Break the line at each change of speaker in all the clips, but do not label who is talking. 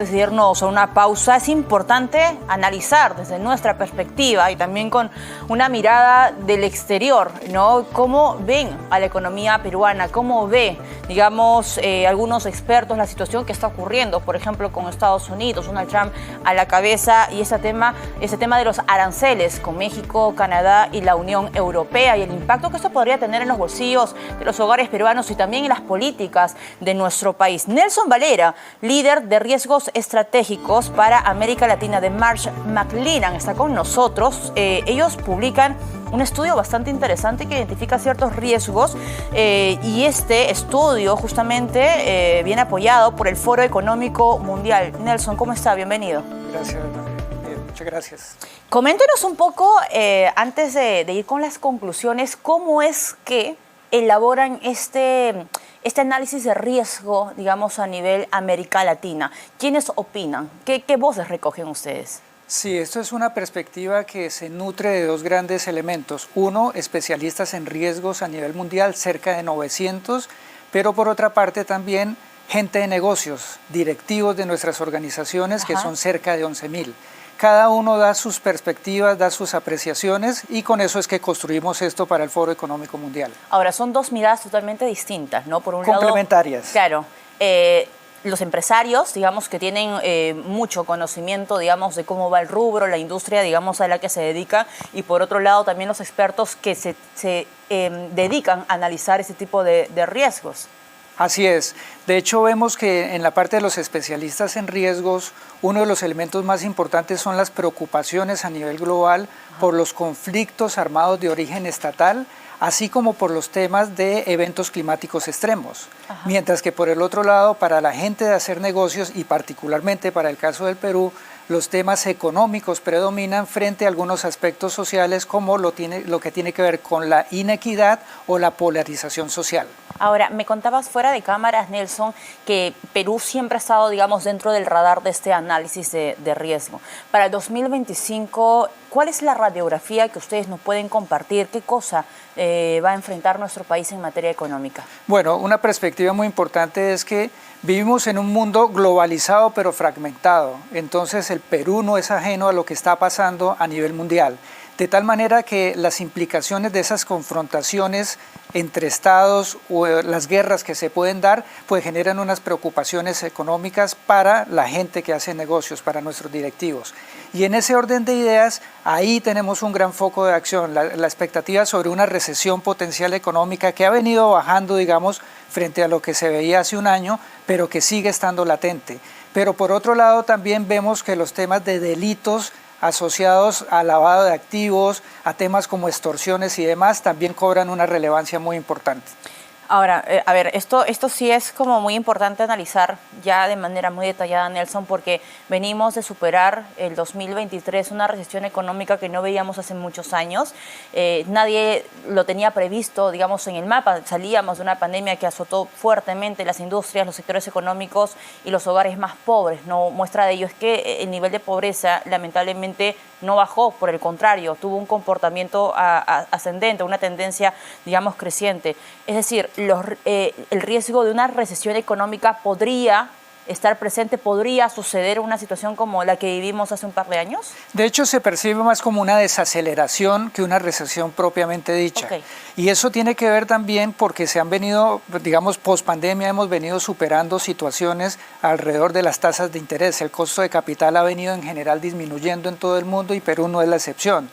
Decidirnos a una pausa, es importante analizar desde nuestra perspectiva y también con una mirada del exterior, ¿no? ¿Cómo ven a la economía peruana? ¿Cómo ve, digamos, algunos expertos la situación que está ocurriendo, por ejemplo, con Estados Unidos, Donald Trump a la cabeza y ese tema de los aranceles con México, Canadá y la Unión Europea y el impacto que esto podría tener en los bolsillos de los hogares peruanos y también en las políticas de nuestro país? Nelson Valera, líder de riesgos estratégicos para América Latina de Marsh McLennan, está con nosotros. Ellos publican un estudio bastante interesante que identifica ciertos riesgos y este estudio justamente viene apoyado por el Foro Económico Mundial. Nelson, ¿cómo está? Bienvenido.
Gracias, bien, muchas gracias.
Coméntenos un poco, antes de ir con las conclusiones, cómo es que elaboran este análisis de riesgo, digamos, a nivel América Latina. ¿Quiénes opinan? ¿Qué voces recogen ustedes?
Sí, esto es una perspectiva que se nutre de dos grandes elementos. Uno, especialistas en riesgos a nivel mundial, cerca de 900, pero por otra parte también gente de negocios, directivos de nuestras organizaciones, que son cerca de 11.000. Cada uno da sus perspectivas, da sus apreciaciones y con eso es que construimos esto para el Foro Económico Mundial.
Ahora, son dos miradas totalmente distintas, ¿no? Por un
complementarias.
Lado, claro, los empresarios, digamos, que tienen mucho conocimiento, digamos, de cómo va el rubro, la industria, digamos, a la que se dedica, y por otro lado también los expertos que se dedican a analizar ese tipo de riesgos.
Así es. De hecho, vemos que en la parte de los especialistas en riesgos, uno de los elementos más importantes son las preocupaciones a nivel global por los conflictos armados de origen estatal, así como por los temas de eventos climáticos extremos. Mientras que por el otro lado, para la gente de hacer negocios y particularmente para el caso del Perú, los temas económicos predominan frente a algunos aspectos sociales como lo que tiene que ver con la inequidad o la polarización social.
Ahora, me contabas fuera de cámaras, Nelson, que Perú siempre ha estado, digamos, dentro del radar de este análisis de riesgo. Para el 2025, ¿cuál es la radiografía que ustedes nos pueden compartir? ¿Qué cosa va a enfrentar nuestro país en materia económica?
Bueno, una perspectiva muy importante es que vivimos en un mundo globalizado pero fragmentado. Entonces el Perú no es ajeno a lo que está pasando a nivel mundial. De tal manera que las implicaciones de esas confrontaciones entre estados o las guerras que se pueden dar, pues generan unas preocupaciones económicas para la gente que hace negocios, para nuestros directivos. Y en ese orden de ideas, ahí tenemos un gran foco de acción, la expectativa sobre una recesión potencial económica que ha venido bajando, digamos, frente a lo que se veía hace un año, pero que sigue estando latente. Pero por otro lado también vemos que los temas de delitos asociados al lavado de activos, a temas como extorsiones y demás, también cobran una relevancia muy importante.
Ahora, a ver, esto sí es como muy importante analizar ya de manera muy detallada, Nelson, porque venimos de superar el 2023, una recesión económica que no veíamos hace muchos años. Nadie lo tenía previsto, digamos, en el mapa. Salíamos de una pandemia que azotó fuertemente las industrias, los sectores económicos y los hogares más pobres, ¿no? Muestra de ello es que el nivel de pobreza, lamentablemente, no bajó, por el contrario, tuvo un comportamiento ascendente, una tendencia, digamos, creciente. Es decir, el riesgo de una recesión económica podría estar presente, podría suceder una situación como la que vivimos hace un par de años.
De hecho, se percibe más como una desaceleración que una recesión propiamente dicha. Y eso tiene que ver también porque se han venido, digamos, post pandemia hemos venido superando situaciones alrededor de las tasas de interés. El costo de capital ha venido en general disminuyendo en todo el mundo y Perú no es la excepción.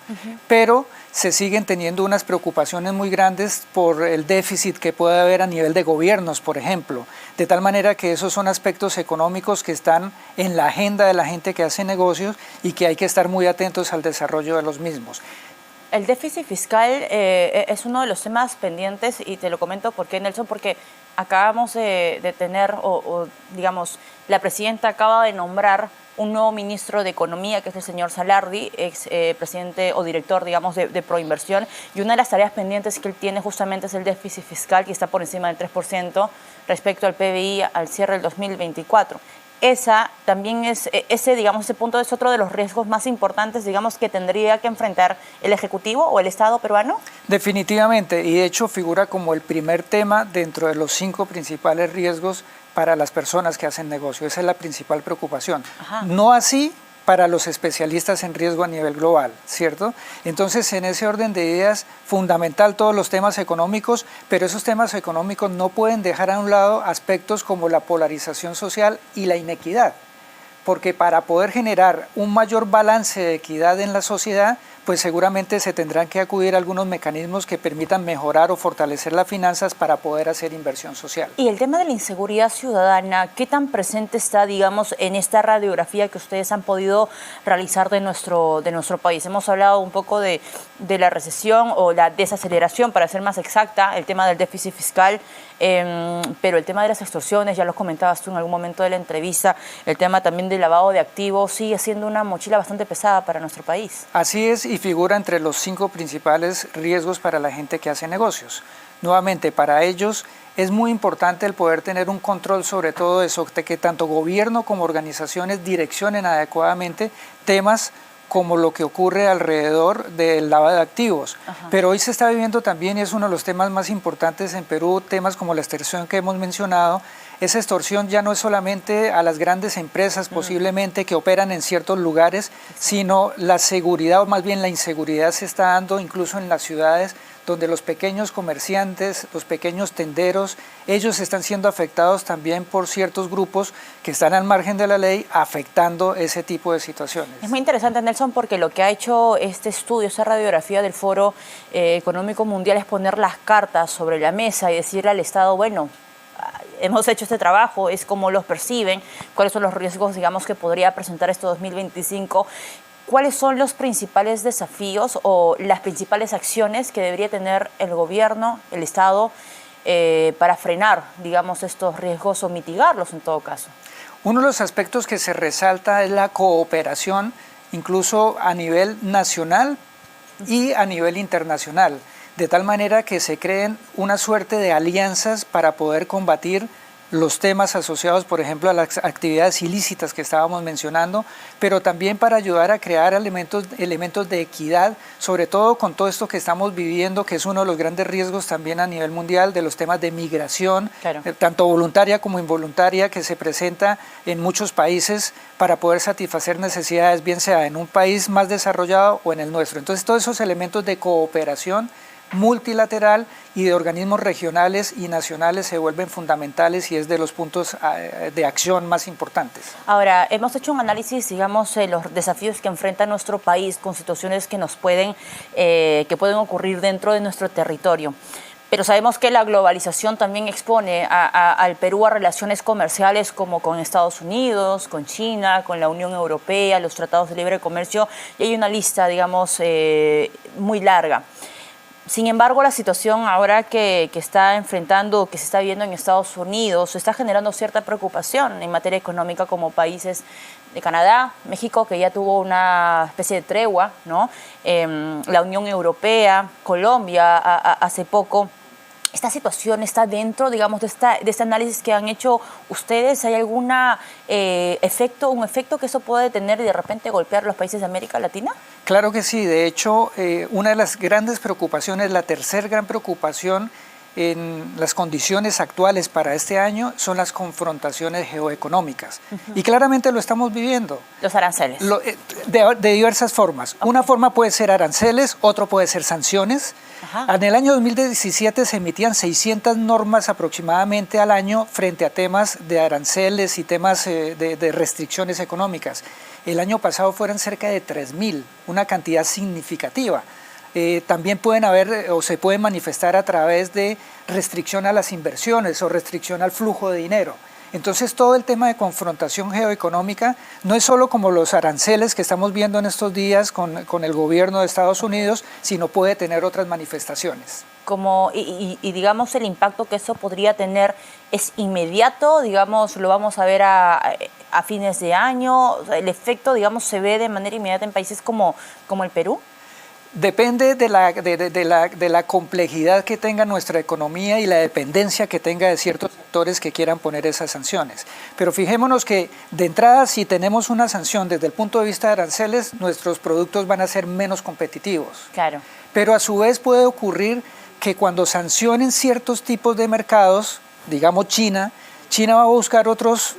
Pero se siguen teniendo unas preocupaciones muy grandes por el déficit que puede haber a nivel de gobiernos, por ejemplo. De tal manera que esos son aspectos económicos que están en la agenda de la gente que hace negocios y que hay que estar muy atentos al desarrollo de los mismos.
El déficit fiscal es uno de los temas pendientes y te lo comento porque, Nelson, porque acabamos de tener, digamos, la presidenta acaba de nombrar un nuevo ministro de Economía, que es el señor Salardi, ex presidente o director, digamos, de Proinversión, y una de las tareas pendientes que él tiene justamente es el déficit fiscal, que está por encima del 3% respecto al PBI al cierre del 2024. Esa también es, ese punto es otro de los riesgos más importantes, digamos, que tendría que enfrentar el Ejecutivo o el Estado peruano.
Definitivamente, y de hecho figura como el primer tema dentro de los 5 principales riesgos para las personas que hacen negocio. Esa es la principal preocupación.
Ajá.
No así para los especialistas en riesgo a nivel global, ¿cierto? Entonces, en ese orden de ideas, fundamental todos los temas económicos, pero esos temas económicos no pueden dejar a un lado aspectos como la polarización social y la inequidad, porque para poder generar un mayor balance de equidad en la sociedad, pues seguramente se tendrán que acudir a algunos mecanismos que permitan mejorar o fortalecer las finanzas para poder hacer inversión social.
Y el tema de la inseguridad ciudadana, ¿qué tan presente está, digamos, en esta radiografía que ustedes han podido realizar de nuestro país? Hemos hablado un poco de la recesión o la desaceleración, para ser más exacta, el tema del déficit fiscal, pero el tema de las extorsiones, ya lo comentabas tú en algún momento de la entrevista, el tema también del lavado de activos sigue siendo una mochila bastante pesada para nuestro país.
Así es, y figura entre los 5 principales riesgos para la gente que hace negocios. Nuevamente, para ellos es muy importante el poder tener un control sobre todo eso, de que tanto gobierno como organizaciones direccionen adecuadamente temas como lo que ocurre alrededor del lavado de activos. Ajá. Pero hoy se está viviendo también, y es uno de los temas más importantes en Perú, temas como la extorsión que hemos mencionado. Esa extorsión ya no es solamente a las grandes empresas posiblemente que operan en ciertos lugares, sino la seguridad, o más bien la inseguridad se está dando incluso en las ciudades, donde los pequeños comerciantes, los pequeños tenderos, ellos están siendo afectados también por ciertos grupos que están al margen de la ley, afectando ese tipo de situaciones.
Es muy interesante, Nelson, porque lo que ha hecho este estudio, esa radiografía del Foro Económico Mundial, es poner las cartas sobre la mesa y decirle al Estado, bueno, hemos hecho este trabajo, es como los perciben, cuáles son los riesgos, digamos, que podría presentar este 2025. ¿Cuáles son los principales desafíos o las principales acciones que debería tener el gobierno, el Estado, para frenar, digamos, estos riesgos o mitigarlos en todo caso?
Uno de los aspectos que se resalta es la cooperación, incluso a nivel nacional y a nivel internacional, de tal manera que se creen una suerte de alianzas para poder combatir los temas asociados, por ejemplo, a las actividades ilícitas que estábamos mencionando, pero también para ayudar a crear elementos de equidad, sobre todo con todo esto que estamos viviendo, que es uno de los grandes riesgos también a nivel mundial, de los temas de migración, claro, tanto voluntaria como involuntaria, que se presenta en muchos países para poder satisfacer necesidades, bien sea en un país más desarrollado o en el nuestro. Entonces, todos esos elementos de cooperación multilateral y de organismos regionales y nacionales se vuelven fundamentales y es de los puntos de acción más importantes.
Ahora, hemos hecho un análisis, digamos, los desafíos que enfrenta nuestro país con situaciones que que pueden ocurrir dentro de nuestro territorio. Pero sabemos que la globalización también expone al Perú a relaciones comerciales como con Estados Unidos, con China, con la Unión Europea, los tratados de libre comercio, y hay una lista, digamos, muy larga. Sin embargo, la situación ahora que está enfrentando, que se está viendo en Estados Unidos, está generando cierta preocupación en materia económica, como países de Canadá, México, que ya tuvo una especie de tregua, ¿no? La Unión Europea, Colombia hace poco. ¿Esta situación está dentro, digamos, de este análisis que han hecho ustedes? ¿Hay algún efecto que eso puede tener y de repente golpear a los países de América Latina?
Claro que sí. De hecho, una de las grandes preocupaciones, la tercera gran preocupación en las condiciones actuales para este año son las confrontaciones geoeconómicas. Y claramente lo estamos viviendo.
Los aranceles.
De diversas formas. Okay. Una forma puede ser aranceles, otro puede ser sanciones. Ajá. En el año 2017 se emitían 600 normas aproximadamente al año frente a temas de aranceles y temas de restricciones económicas. El año pasado fueron cerca de 3.000, una cantidad significativa. También pueden haber o se pueden manifestar a través de restricción a las inversiones o restricción al flujo de dinero. Entonces todo el tema de confrontación geoeconómica no es solo como los aranceles que estamos viendo en estos días con el gobierno de Estados Unidos, sino puede tener otras manifestaciones.
Y digamos el impacto que eso podría tener es inmediato, digamos lo vamos a ver a fines de año, el efecto digamos se ve de manera inmediata en países como el Perú.
Depende de la complejidad que tenga nuestra economía y la dependencia que tenga de ciertos sectores que quieran poner esas sanciones. Pero fijémonos que de entrada, si tenemos una sanción desde el punto de vista de aranceles, nuestros productos van a ser menos competitivos.
Claro.
Pero a su vez puede ocurrir que cuando sancionen ciertos tipos de mercados, digamos China, China va a buscar otros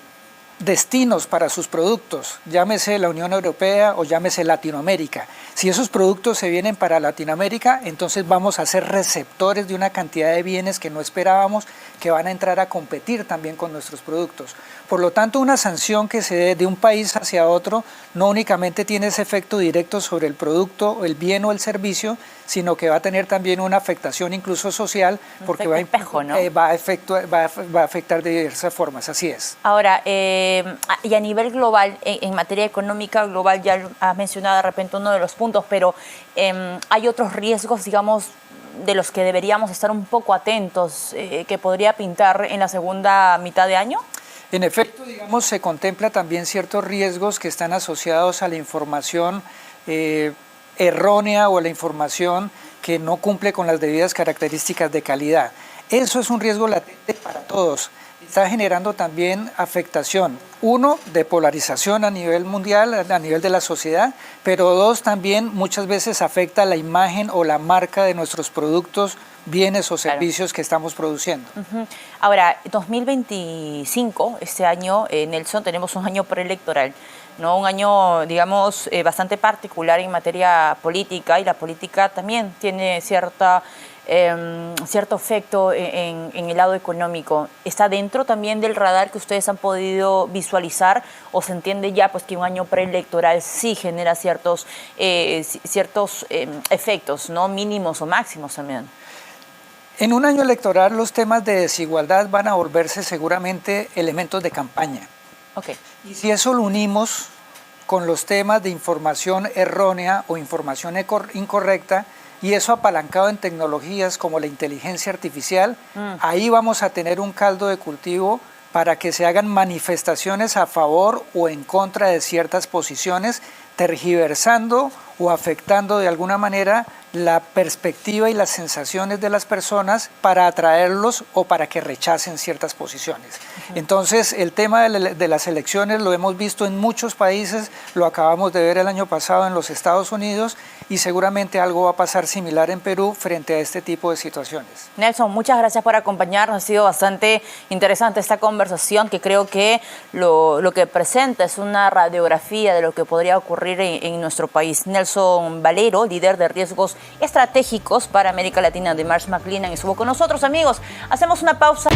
destinos para sus productos, llámese la Unión Europea o llámese Latinoamérica. Si esos productos se vienen para Latinoamérica, entonces vamos a ser receptores de una cantidad de bienes que no esperábamos, que van a entrar a competir también con nuestros productos. Por lo tanto, una sanción que se dé de un país hacia otro no únicamente tiene ese efecto directo sobre el producto, el bien o el servicio, sino que va a tener también una afectación incluso social, porque va a afectar de diversas formas, así es.
Ahora, y a nivel global, en materia económica global, ya has mencionado de repente uno de los puntos, pero hay otros riesgos, digamos, de los que deberíamos estar un poco atentos, que podría pintar en la segunda mitad de año.
En efecto, digamos, se contempla también ciertos riesgos que están asociados a la información errónea o a la información que no cumple con las debidas características de calidad. Eso es un riesgo latente para todos. Está generando también afectación, uno, de polarización a nivel mundial, a nivel de la sociedad, pero dos, también muchas veces afecta la imagen o la marca de nuestros productos, bienes o servicios que estamos produciendo.
Ahora, 2025, este año, Nelson, tenemos un año preelectoral, ¿no? Un año, digamos, bastante particular en materia política, y la política también tiene cierto efecto en el lado económico. ¿Está dentro también del radar que ustedes han podido visualizar, o se entiende ya pues que un año preelectoral sí genera ciertos efectos, ¿no? Mínimos o máximos también?
En un año electoral los temas de desigualdad van a volverse seguramente elementos de campaña.
Okay.
Y si eso lo unimos con los temas de información errónea o información incorrecta, y eso apalancado en tecnologías como la inteligencia artificial, ahí vamos a tener un caldo de cultivo para que se hagan manifestaciones a favor o en contra de ciertas posiciones, tergiversando o afectando de alguna manera la perspectiva y las sensaciones de las personas para atraerlos o para que rechacen ciertas posiciones. Entonces, el tema de las elecciones lo hemos visto en muchos países, lo acabamos de ver el año pasado en los Estados Unidos, y seguramente algo va a pasar similar en Perú frente a este tipo de situaciones.
Nelson, muchas gracias por acompañarnos. Ha sido bastante interesante esta conversación, que creo que lo que presenta es una radiografía de lo que podría ocurrir en nuestro país. Nelson Valero, líder de riesgos estratégicos para América Latina de Marsh McLennan, estuvo con nosotros, amigos. Hacemos una pausa.